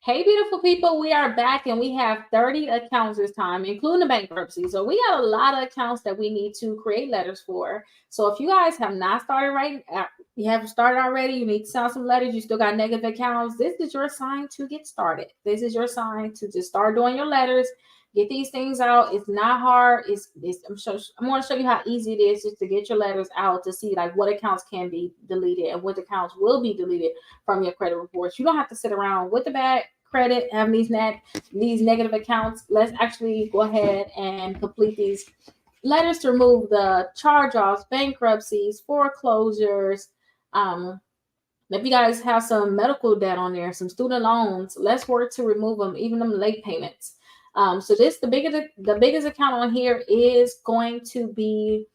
Hey, beautiful people, we are back and we have 30 accounts this time, including the bankruptcy. So we got a lot of accounts that we need to create letters for. So if you guys have not started you haven't started already, you need to send some letters, you still got negative accounts, this is your sign to get started. This is your sign to just start doing your letters, get these things out. It's not hard. I'm going to show you how easy it is just to get your letters out to see like what accounts can be deleted and what accounts will be deleted from your credit reports. You don't have to sit around with the bad credit, having these negative accounts. Let's actually go ahead and complete these letters to remove the charge-offs, bankruptcies, foreclosures. Um, if you guys have some medical debt on there, some student loans, let's work to remove them, even them late payments. So the biggest account on here is going to be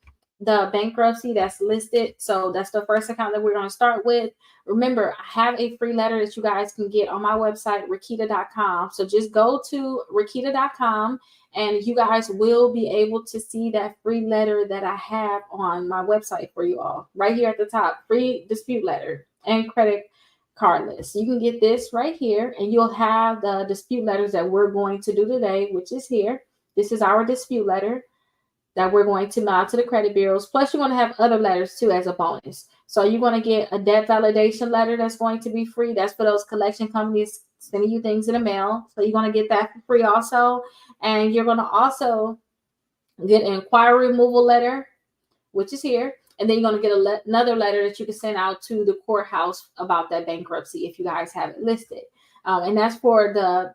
the bankruptcy that's listed. So that's the first account that we're going to start with. Remember, I have a free letter that you guys can get on my website, Rakita.com. So just go to Rakita.com and you guys will be able to see that free letter that I have on my website for you all. Right here at the top, free dispute letter and credit card list. You can get this right here and you'll have the dispute letters that we're going to do today, which is here. This is our dispute letter that we're going to mail to the credit bureaus. Plus, you're going to have other letters too as a bonus. So you're going to get a debt validation letter that's going to be free. That's for those collection companies sending you things in the mail. So you're going to get that for free also. And you're going to also get an inquiry removal letter, which is here. And then you're going to get another letter that you can send out to the courthouse about that bankruptcy if you guys have it listed. And that's for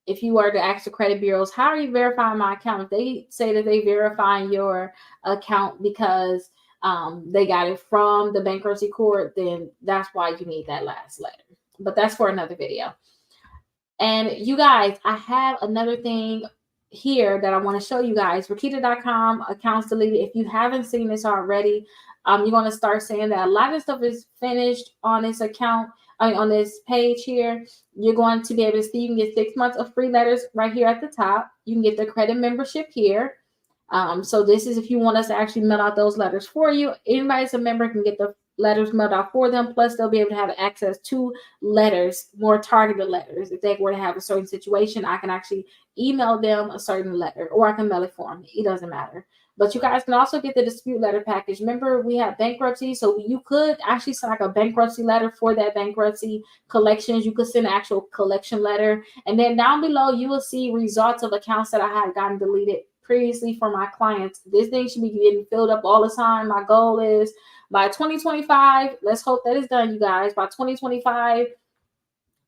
if you were to ask the credit bureaus, how are you verifying my account? If they say that they verifying your account because they got it from the bankruptcy court, then that's why you need that last letter. But that's for another video. And you guys, I have another thing here that I want to show you guys. Rakita.com, accounts deleted. If you haven't seen this already, you're going to start seeing that a lot of stuff is finished on this account. On this page here, you're going to be able to see you can get 6 months of free letters right here at the top. You can get the credit membership here. So this is if you want us to actually mail out those letters for you. Anybody that's a member can get the letters mailed out for them. Plus, they'll be able to have access to letters, more targeted letters. If they were to have a certain situation, I can actually email them a certain letter or I can mail it for them. It doesn't matter. But you guys can also get the dispute letter package. Remember, we have bankruptcy, so you could actually send like a bankruptcy letter for that bankruptcy collections. You could send an actual collection letter. And then down below, you will see results of accounts that I had gotten deleted previously for my clients. This thing should be getting filled up all the time. My goal is by 2025, let's hope that is done, you guys. By 2025,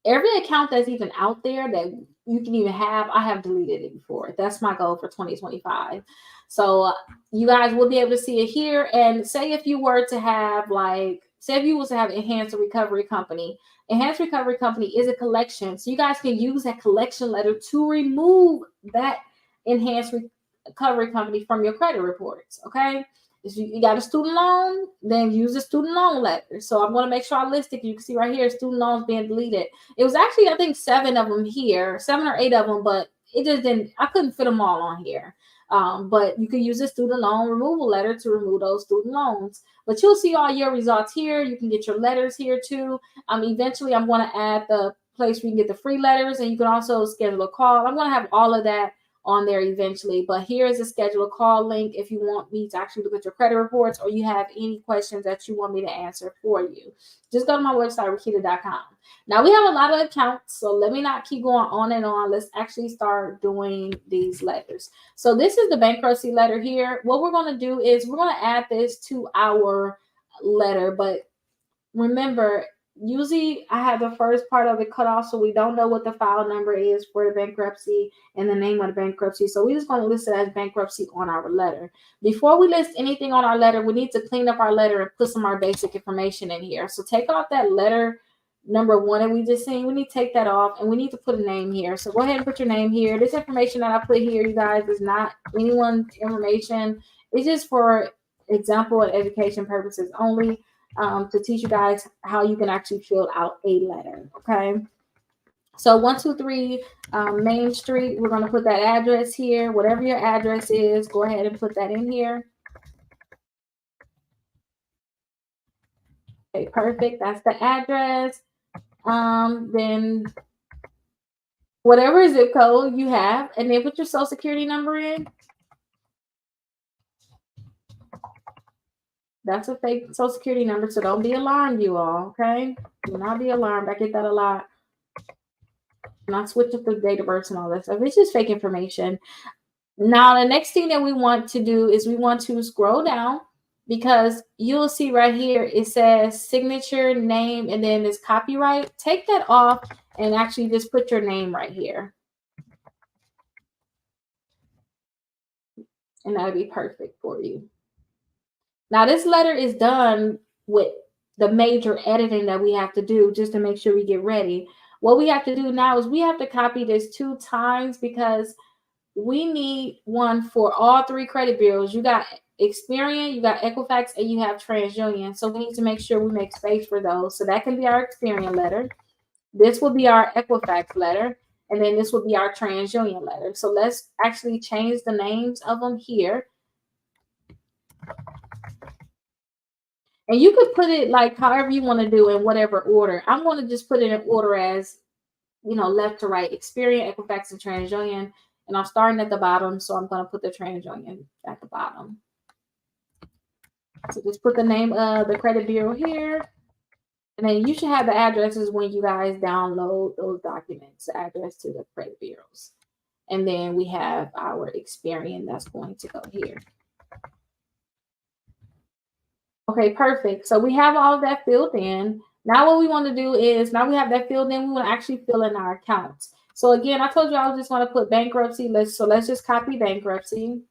every account that's even out there that you can even have, I have deleted it before. That's my goal for 2025. So you guys will be able to see it here. And say if you were to have say if you was to have Enhanced Recovery Company. Enhanced Recovery Company is a collection. So you guys can use that collection letter to remove that Enhanced Recovery Company from your credit reports. Okay. If you got a student loan, then use a student loan letter. So I'm going to make sure I list it. You can see right here, student loans being deleted. It was actually, I think, 7 of them here, 7 or 8 of them, but it just didn't, I couldn't fit them all on here. But you can use a student loan removal letter to remove those student loans. But you'll see all your results here. You can get your letters here too. Eventually, I'm going to add the place where you can get the free letters, and you can also schedule a call. I'm going to have all of that on there eventually, but here is a schedule a call link if you want me to actually look at your credit reports or you have any questions that you want me to answer for you. Just go to my website, Rakita.com. Now we have a lot of accounts, so let me not keep going on and on. Let's actually start doing these letters. So this is the bankruptcy letter here. What we're going to do is we're going to add this to our letter, but remember, usually I have the first part of it cut off, so we don't know what the file number is for the bankruptcy and the name of the bankruptcy. So we're just going to list it as bankruptcy on our letter. Before we list anything on our letter, we need to clean up our letter and put some of our basic information in here. So take off that letter number 1 that we just seen. We need to take that off and we need to put a name here. So go ahead and put your name here. This information that I put here, you guys, is not anyone's information. It's just for example and education purposes only. To teach you guys how you can actually fill out a letter. Okay. So 123 Main Street, we're going to put that address here. Whatever your address is, go ahead and put that in here. Okay, perfect. That's the address. Then whatever zip code you have, and then put your social security number in. That's a fake social security number, so don't be alarmed, you all, okay? Do not be alarmed. I get that a lot. Not switch up the date of birth and all that stuff. It's just fake information. Now, the next thing that we want to do is we want to scroll down, because you'll see right here it says signature, name, and then this copyright. Take that off and actually just put your name right here. And that'll be perfect for you. Now, this letter is done with the major editing that we have to do just to make sure we get ready. What we have to do now is we have to copy this 2 times, because we need one for all 3 credit bureaus. You got Experian, you got Equifax, and you have TransUnion. So we need to make sure we make space for those. So that can be our Experian letter. This will be our Equifax letter. And then this will be our TransUnion letter. So let's actually change the names of them here. And you could put it like however you want to do, in whatever order. I'm going to just put it in order as, left to right: Experian, Equifax, and TransUnion. And I'm starting at the bottom, so I'm going to put the TransUnion at the bottom. So just put the name of the credit bureau here. And then you should have the addresses when you guys download those documents, the address to the credit bureaus. And then we have our Experian that's going to go here. Okay, perfect. So we have all of that filled in. Now what we want to do is, now we have that filled in, we want to actually fill in our accounts. So again, I told you I was just going to put bankruptcy. Let's just copy bankruptcy.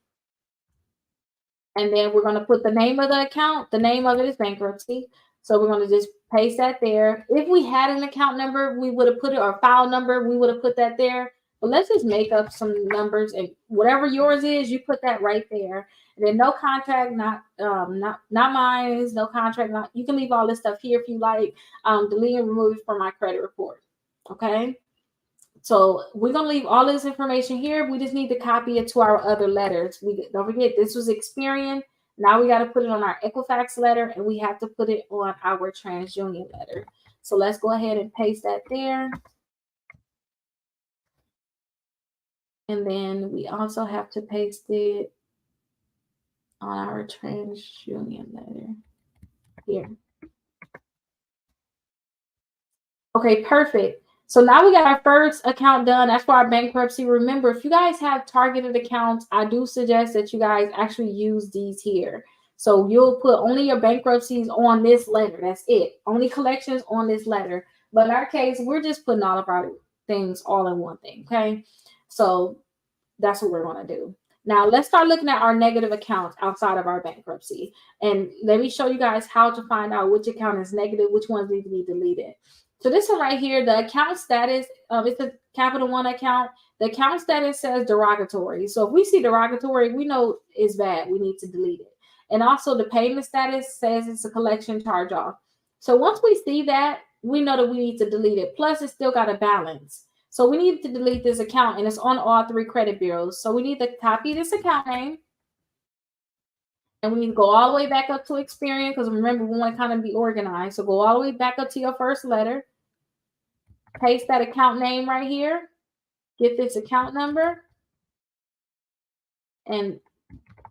And then we're going to put the name of the account. The name of it is bankruptcy. So we're going to just paste that there. If we had an account number, we would have put it, or file number, we would have put that there. But let's just make up some numbers, and whatever yours is, you put that right there. And then no contact, not mine, no contract. You can leave all this stuff here if you like. Delete and remove it from my credit report. Okay. So we're going to leave all this information here. We just need to copy it to our other letters. Don't forget, this was Experian. Now we got to put it on our Equifax letter, and we have to put it on our TransUnion letter. So let's go ahead and paste that there. And then we also have to paste it on our TransUnion letter here. Okay, perfect. So now we got our first account done. That's for our bankruptcy. Remember, if you guys have targeted accounts, I do suggest that you guys actually use these here. So you'll put only your bankruptcies on this letter. That's it. Only collections on this letter. But in our case, we're just putting all of our things all in one thing. Okay. So that's what we're going to do. Now let's start looking at our negative accounts outside of our bankruptcy. And let me show you guys how to find out which account is negative, which ones need to be deleted. So this one right here, the account status, it's a Capital One account. The account status says derogatory. So if we see derogatory, we know it's bad. We need to delete it. And also the payment status says it's a collection charge off. So once we see that, we know that we need to delete it. Plus, it's still got a balance. So we need to delete this account, and it's on all 3 credit bureaus. So we need to copy this account name. And we need to go all the way back up to Experian, because remember, we want to kind of be organized. So go all the way back up to your first letter. Paste that account name right here. Get this account number. And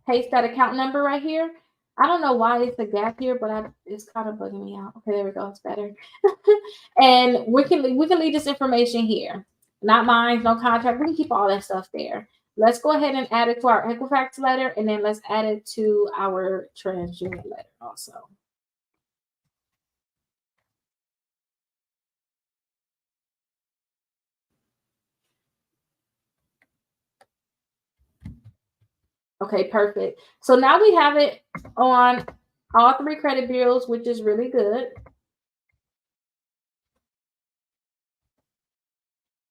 paste that account number right here. I don't know why it's a gap here, but it's kind of bugging me out. Okay, there we go. It's better. And we can leave this information here. Not mine, no contract. We can keep all that stuff there. Let's go ahead and add it to our Equifax letter, and then let's add it to our TransUnion letter also. Okay, perfect. So now we have it on all 3 credit bureaus, which is really good.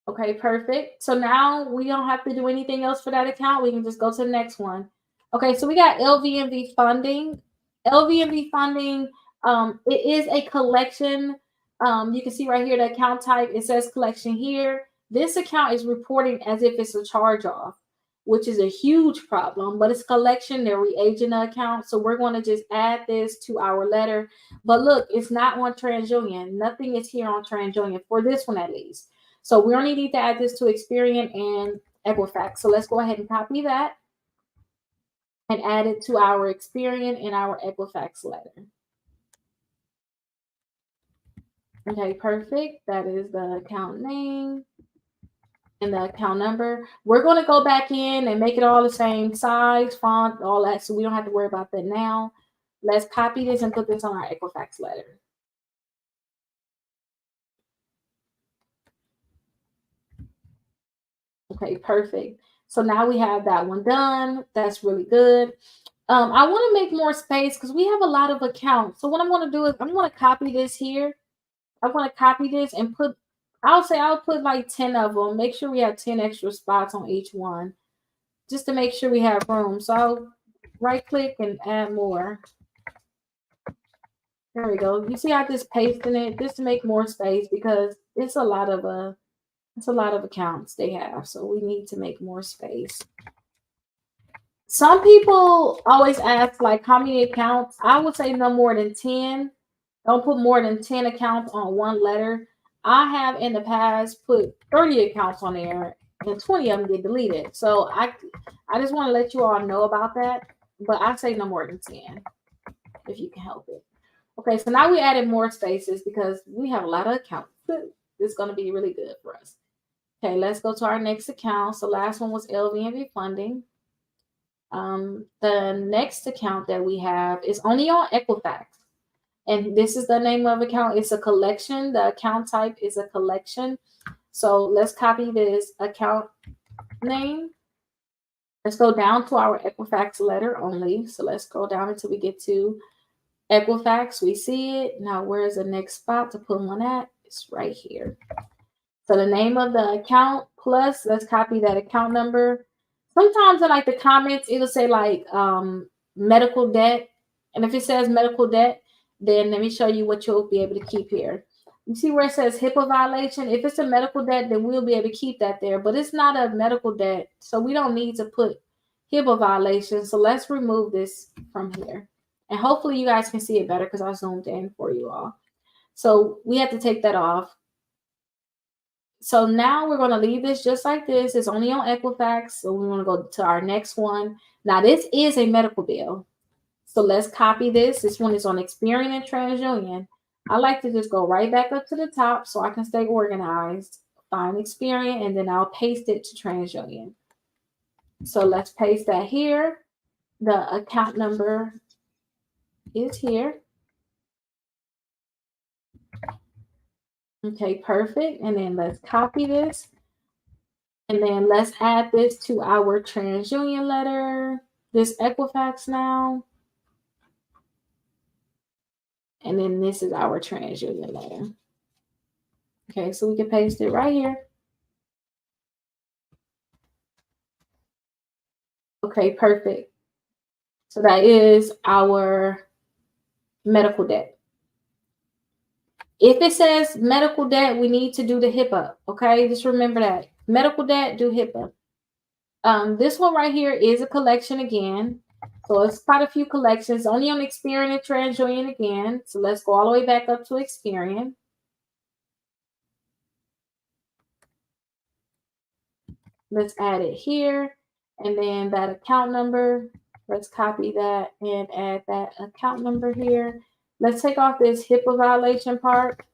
Okay, perfect. So now we don't have to do anything else for that account. We can just go to the next one. Okay, so we got LVMV funding. LVMV funding, it is a collection. You can see right here the account type. It says collection here. This account is reporting as if it's a charge off, which is a huge problem, but it's collection. They're reaging the account. So we're going to just add this to our letter. But look, it's not on TransUnion. Nothing is here on TransUnion for this one at least. So we only need to add this to Experian and Equifax. So let's go ahead and copy that and add it to our Experian and our Equifax letter. Okay, perfect. That is the account name and the account number. We're going to go back in and make it all the same size, font, all that, so we don't have to worry about that now. Let's copy this and put this on our Equifax letter. Okay, perfect. So now we have that one done. That's really good. I want to make more space because we have a lot of accounts. So what I'm going to do is I'm going to copy this here. I want to copy this and put, I'll put like 10 of them. Make sure we have 10 extra spots on each one just to make sure we have room. So I'll right click and add more. There we go. You see I just pasting it just to make more space because it's a lot of accounts they have. So we need to make more space. Some people always ask like how many accounts. I would say no more than 10. Don't put more than 10 accounts on one letter. I have in the past put 30 accounts on there and 20 of them get deleted. So I just want to let you all know about that. But I say no more than 10 if you can help it. Okay, so now we added more spaces because we have a lot of accounts. It's going to be really good for us. Okay, let's go to our next account. So last one was LVNV funding. The next account that we have is only on Equifax. And this is the name of account. It's a collection. The account type is a collection. So let's copy this account name. Let's go down to our Equifax letter only. So let's go down until we get to Equifax. We see it. Now, where's the next spot to put one at? It's right here. So the name of the account plus, let's copy that account number. Sometimes in like the comments, it'll say like medical debt. And if it says medical debt, then let me show you what you'll be able to keep here. You see where it says HIPAA violation? If it's a medical debt, then we'll be able to keep that there. But it's not a medical debt, so we don't need to put HIPAA violation. So let's remove this from here. And hopefully you guys can see it better because I zoomed in for you all. So we have to take that off. So now we're going to leave this just like this. It's only on Equifax. So we want to go to our next one. Now this is a medical bill. So let's copy this. This one is on Experian and TransUnion. I like to just go right back up to the top so I can stay organized. Find Experian and then I'll paste it to TransUnion. So let's paste that here. The account number is here. Okay, perfect. And then let's copy this. And then let's add this to our TransUnion letter. This Equifax now. And then this is our TransUnion letter. Okay, so we can paste it right here. Okay, perfect. So that is our medical debt. If it says medical debt, we need to do the HIPAA. Okay, just remember that. Medical debt, do HIPAA. This one right here is a collection again. So it's quite a few collections, only on Experian and TransUnion again. So let's go all the way back up to Experian. Let's add it here. And then that account number, let's copy that and add that account number here. Let's take off this HIPAA violation part.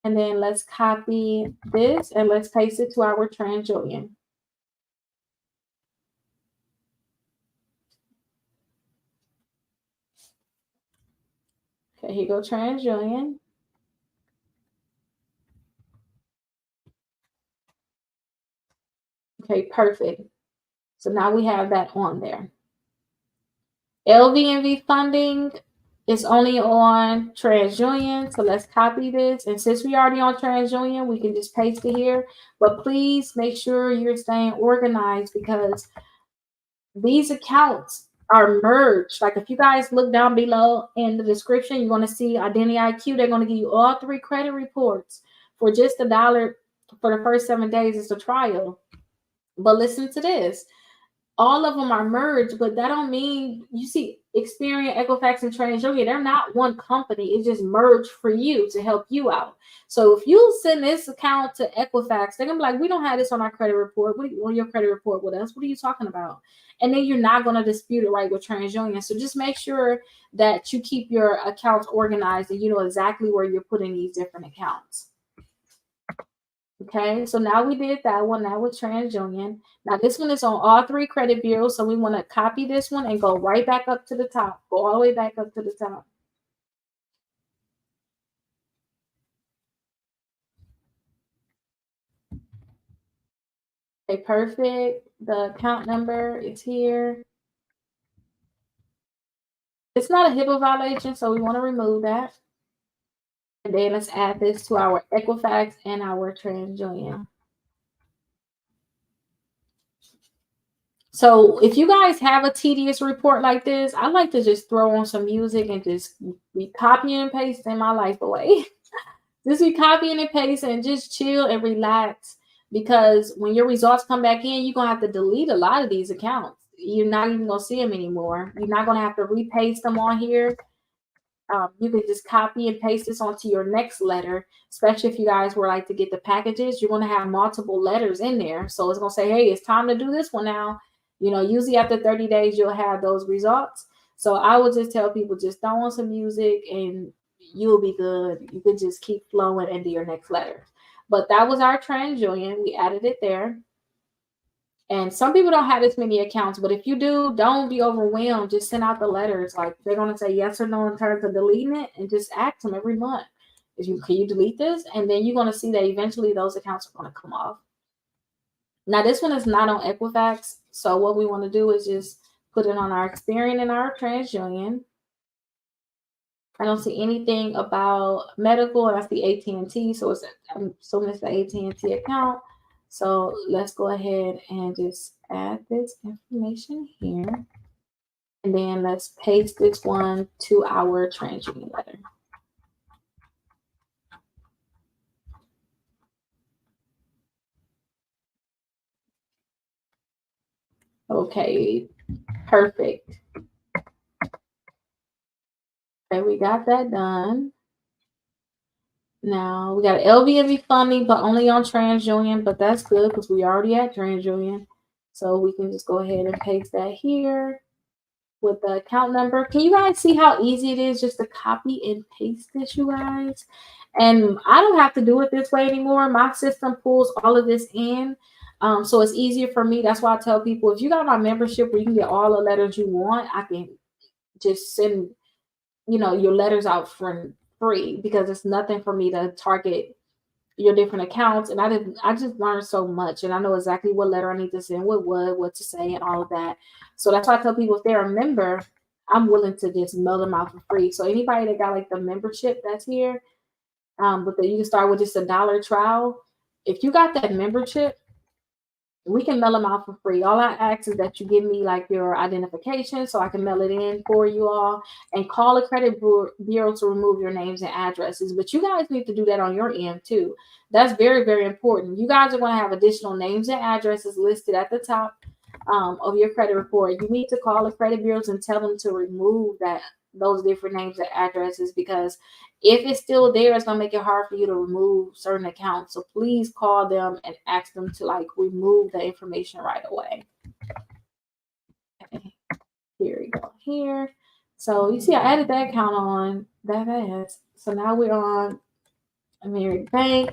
And then let's copy this and let's paste it to our TransUnion. Okay, here go TransUnion. Okay, perfect. So now we have that on there. LVNV funding is only on TransUnion. So let's copy this. And since we already on TransUnion, we can just paste it here. But please make sure you're staying organized because these accounts are merged. Like if you guys look down below in the description, you're going to see Identity IQ. They're going to give you all 3 credit reports for just $1 for the first 7 days. It's a trial. But listen to this. All of them are merged, but that don't mean, you see, Experian, Equifax, and TransUnion, they're not one company. It just merged for you to help you out. So if you send this account to Equifax, they're gonna be like, we don't have this on our credit report. What on your credit report with us? What are you talking about? And then you're not gonna dispute it right with TransUnion. So just make sure that you keep your accounts organized and you know exactly where you're putting these different accounts. Okay, so now we did that one. Now with TransUnion. Now this one is on all three credit bureaus. So we want to copy this one and go right back up to the top. Go all the way back up to the top. Okay, perfect. The account number is here. It's not a HIPAA violation, so we want to remove that. And then let's add this to our Equifax and our TransUnion. So if you guys have a tedious report like this, I like to just throw on some music and just be copying and pasting my life away. Just be copying and pasting and just chill and relax, because when your results come back in, you're gonna have to delete a lot of these accounts. You're not even gonna see them anymore. You're not gonna have to repaste them on here. You can just copy and paste this onto your next letter, especially if you guys were like to get the packages. You're going to have multiple letters in there. So it's going to say, hey, it's time to do this one now. You know, usually after 30 days, you'll have those results. So I would just tell people, just throw on some music and you'll be good. You can just keep flowing into your next letter. But that was our TransUnion. We added it there. And some people don't have this many accounts, but if you do, don't be overwhelmed. Just send out the letters. Like they're going to say yes or no in terms of deleting it, and just ask them every month. Can you delete this? And then you're going to see that eventually those accounts are going to come off. Now, this one is not on Equifax. So what we want to do is just put it on our Experian and our TransUnion. I don't see anything about medical, and I see AT&T. So I'm assuming it's the AT&T account. So let's go ahead and just add this information here. And then let's paste this one to our TransUnion letter. Okay, perfect. Okay, we got that done. Now we got LVMV funding, but only on TransUnion, but that's good because we already at TransUnion. So we can just go ahead and paste that here with the account number. Can you guys see how easy it is just to copy and paste this, you guys? And I don't have to do it this way anymore. My system pulls all of this in. So it's easier for me. That's why I tell people, if you got my membership where you can get all the letters you want, I can just send, your letters out for free, because it's nothing for me to target your different accounts. And I just learned so much, and I know exactly what letter I need to send, what to say, and all of that. So that's why I tell people, if they're a member, I'm willing to just mail them out for free. So anybody that got like the membership that's here, but then you can start with just $1 trial. If you got that membership, we can mail them out for free. All I ask is that you give me like your identification so I can mail it in for you all, and call a credit bureau to remove your names and addresses. But you guys need to do that on your end too. That's very, very important. You guys are going to have additional names and addresses listed at the top of your credit report. You need to call the credit bureaus and tell them to remove those different names and addresses, because if it's still there, it's going to make it hard for you to remove certain accounts. So please call them and ask them to like remove the information right away. Okay, here we go here. So you see I added that account on that fast. So now we're on American Bank.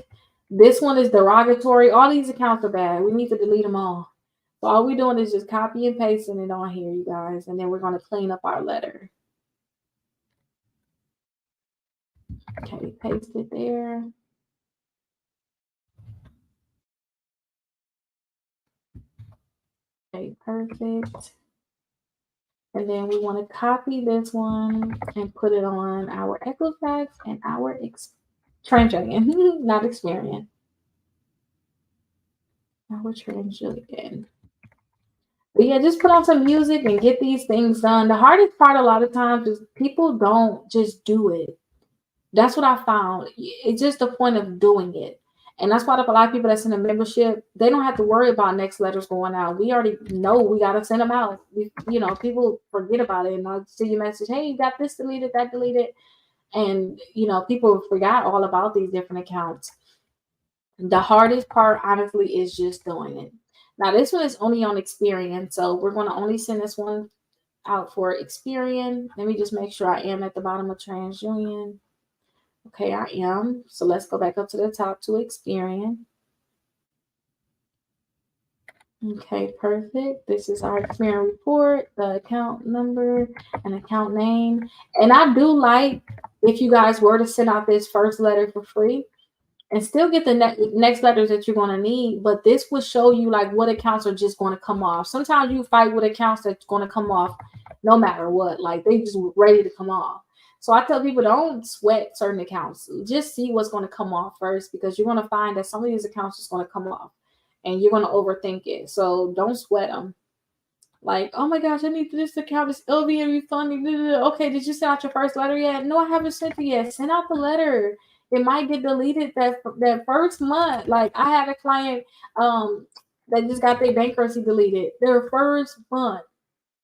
This one is derogatory. All these accounts are bad. We need to delete them all. So all we're doing is just copy and pasting it on here, you guys. And then we're going to clean up our letter. Okay, paste it there. Okay, perfect. And then we want to copy this one and put it on our Equifax and our TransUnion, not Experian. Our TransUnion. But yeah, just put on some music and get these things done. The hardest part a lot of times is people don't just do it. That's what I found. It's just the point of doing it. And that's why a lot of people that's in a membership, they don't have to worry about next letters going out. We already know we got to send them out. People forget about it. And I'll see your message, hey, you got this deleted, that deleted. And, people forgot all about these different accounts. The hardest part, honestly, is just doing it. Now, this one is only on Experian. So we're going to only send this one out for Experian. Let me just make sure I am at the bottom of TransUnion. Okay, I am. So let's go back up to the top to Experian. Okay, perfect. This is our Experian report, the account number and account name. And I do like if you guys were to send out this first letter for free and still get the next letters that you're going to need, but this will show you like what accounts are just going to come off. Sometimes you fight with accounts that's going to come off no matter what, like they just ready to come off. So I tell people, don't sweat certain accounts. Just see what's going to come off first, because you're going to find that some of these accounts is going to come off and you're going to overthink it. So don't sweat them. Like, oh my gosh, I need this account. This LVM refunding. Okay, did you send out your first letter yet? No, I haven't sent it yet. Send out the letter. It might get deleted that first month. Like I had a client that just got their bankruptcy deleted their first month.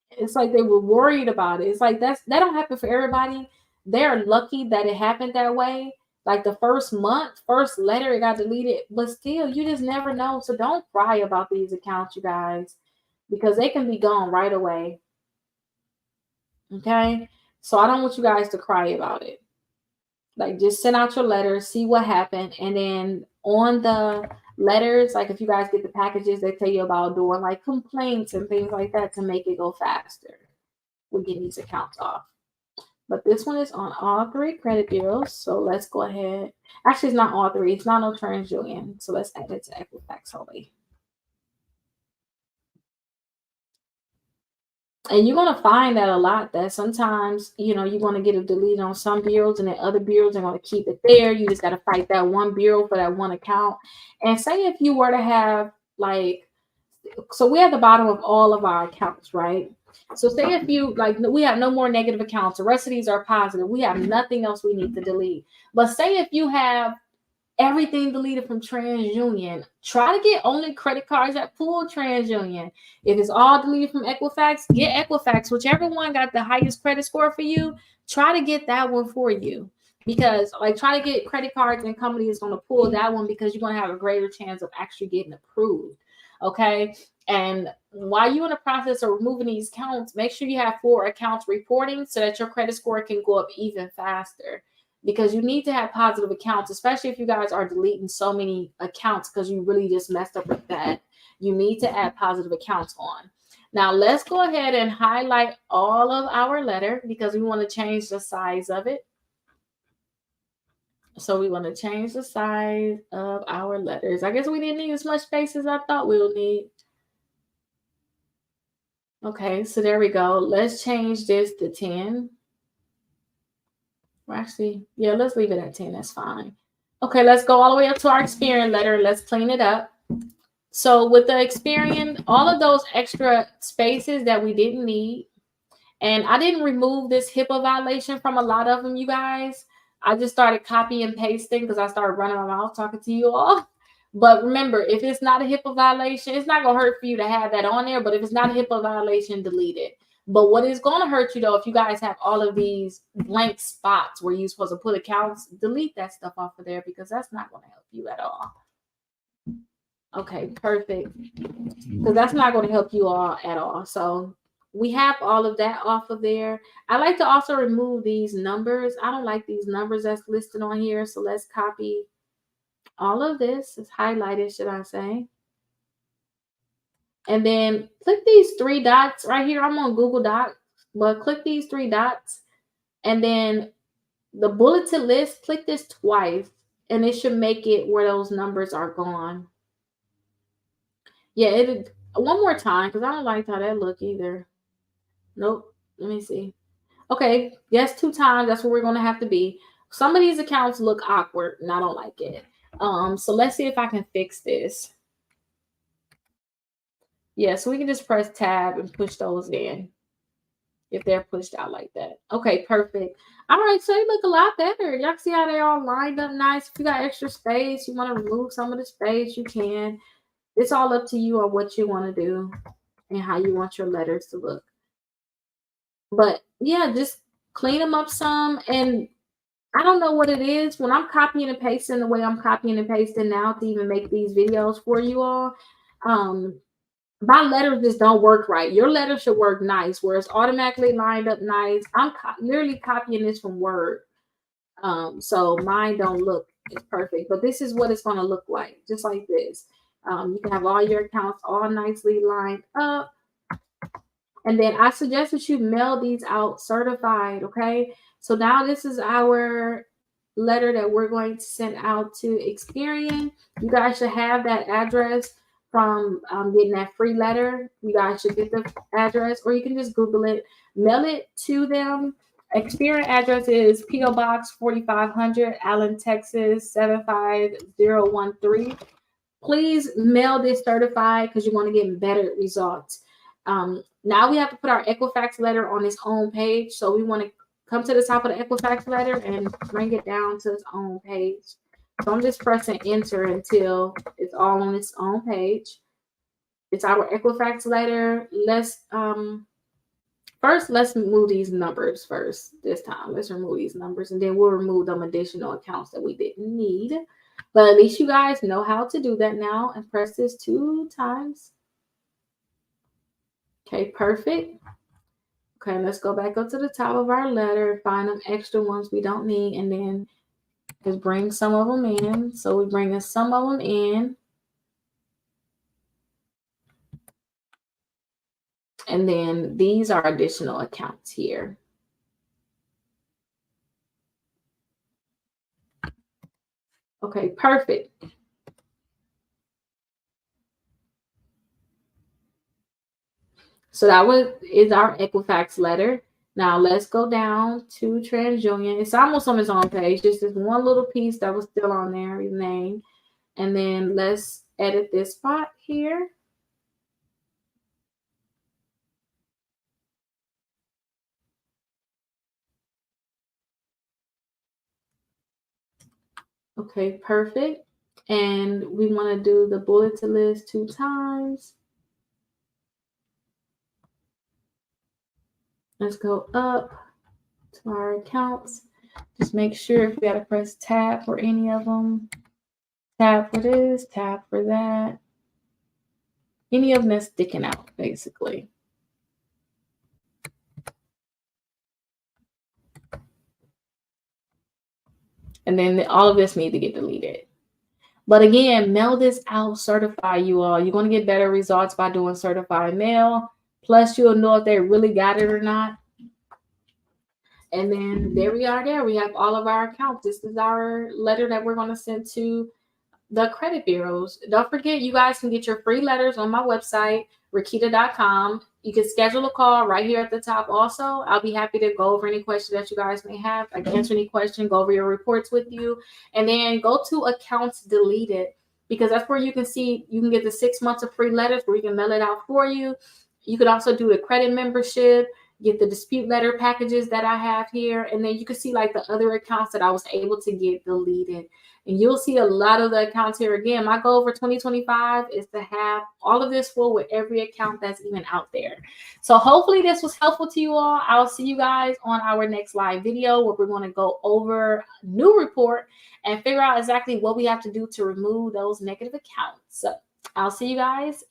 It's like they were worried about it. It's like that don't happen for everybody. They're lucky that it happened that way. Like the first month, first letter, it got deleted. But still, you just never know. So don't cry about these accounts, you guys, because they can be gone right away. Okay? So I don't want you guys to cry about it. Like just send out your letters, see what happened, and then on the letters, like if you guys get the packages, they tell you about doing like complaints and things like that to make it go faster. We're getting these accounts off. But this one is on all three credit bureaus. So let's go ahead. Actually, it's not all three. It's not on TransUnion. So let's add it to Equifax only. And you're going to find that a lot, that sometimes, you're going to get a delete on some bureaus and then other bureaus are going to keep it there. You just got to fight that one bureau for that one account. And say if you were to have so we're at the bottom of all of our accounts, right? So say if you we have no more negative accounts, the rest of these are positive. We have nothing else we need to delete. But say if you have everything deleted from TransUnion, try to get only credit cards that pull TransUnion. If it's all deleted from Equifax, get Equifax. Whichever one got the highest credit score for you, try to get that one for you. Because try to get credit cards and company is going to pull that one, because you're going to have a greater chance of actually getting approved. Okay. And while you're in the process of removing these accounts, make sure you have 4 accounts reporting so that your credit score can go up even faster. Because you need to have positive accounts, especially if you guys are deleting so many accounts because you really just messed up with that. You need to add positive accounts on. Now, let's go ahead and highlight all of our letter because we want to change the size of it. So we want to change the size of our letters. I guess we didn't need as much space as I thought we'll need. Okay, so there we go. Let's change this to 10. Well, actually, yeah, let's leave it at 10. That's fine. Okay, let's go all the way up to our Experian letter. Let's clean it up. So with the Experian, all of those extra spaces that we didn't need, and I didn't remove this HIPAA violation from a lot of them, you guys. I just started copy and pasting because I started running my mouth talking to you all. But remember, if it's not a HIPAA violation, it's not going to hurt for you to have that on there. But if it's not a HIPAA violation, delete it. But what is going to hurt you, though, if you guys have all of these blank spots where you're supposed to put accounts, delete that stuff off of there because that's not going to help you at all. Okay, perfect. Because that's not going to help you all at all. So we have all of that off of there. I like to also remove these numbers. I don't like these numbers that's listed on here. So let's copy all of this. It's highlighted, should I say. And then click these 3 dots right here. I'm on Google Docs, but click these 3 dots. And then the bulleted list, click this twice. And it should make it where those numbers are gone. Yeah, one more time because I don't like how that look either. Nope. Let me see. Okay, yes, 2 times. That's where we're going to have to be. Some of these accounts look awkward, and I don't like it. So let's see if I can fix this. Yeah, so we can just press tab and push those in. if they're pushed out like that. Okay, perfect. All right, so they look a lot better. Y'all can see how they all lined up nice. If you got extra space, you want to remove some of the space, you can. It's all up to you on what you want to do and how you want your letters to look. But yeah, just clean them up some. And I don't know what it is. When I'm copying and pasting the way I'm copying and pasting now to even make these videos for you all, um, my letters just don't work right. Your letter should work nice, where it's automatically lined up nice. I'm literally copying this from Word. So mine don't look as perfect, but this is what it's going to look like, just like this. You can have all your accounts all nicely lined up. And then I suggest that you mail these out certified, okay? So now this is our letter that we're going to send out to Experian. You guys should have that address from getting that free letter. You guys should get the address, or you can just Google it, mail it to them. Experian address is P.O. Box 4500, Allen, Texas 75013. Please mail this certified because you want to get better results. Now we have to put our Equifax letter on its own page. So we want to come to the top of the Equifax letter and bring it down to its own page. So I'm just pressing enter until it's all on its own page. It's our Equifax letter. First, let's remove these numbers first this time. Let's remove these numbers, and then we'll remove them additional accounts that we didn't need. But at least you guys know how to do that now, and press this 2 times. Okay, perfect. Okay, let's go back up to the top of our letter, find them extra ones we don't need, and then just bring some of them in. So we're bringing some of them in. And then these are additional accounts here. Okay, perfect. So that is our Equifax letter. Now let's go down to TransUnion. It's almost on its own page. Just this one little piece that was still on there, his name. And then let's edit this spot here. Okay, perfect. And we want to do the bulleted list 2 times. Let's go up to our accounts. Just make sure if we got to press tab for any of them. Tab for this, tab for that. Any of them that's sticking out, basically. And then all of this need to get deleted. But again, mail this out, certify you all. You're going to get better results by doing certified mail. Plus, you'll know if they really got it or not. And then there we are there. We have all of our accounts. This is our letter that we're going to send to the credit bureaus. Don't forget, you guys can get your free letters on my website, Rakita.com. You can schedule a call right here at the top also. I'll be happy to go over any questions that you guys may have. I can answer any question, go over your reports with you. And then go to accounts deleted, because that's where you can see, you can get the 6 months of free letters where you can mail it out for you. You could also do the credit membership, get the dispute letter packages that I have here. And then you can see like the other accounts that I was able to get deleted. And you'll see a lot of the accounts here. Again, my goal for 2025 is to have all of this full with every account that's even out there. So hopefully this was helpful to you all. I'll see you guys on our next live video where we're going to go over a new report and figure out exactly what we have to do to remove those negative accounts. So I'll see you guys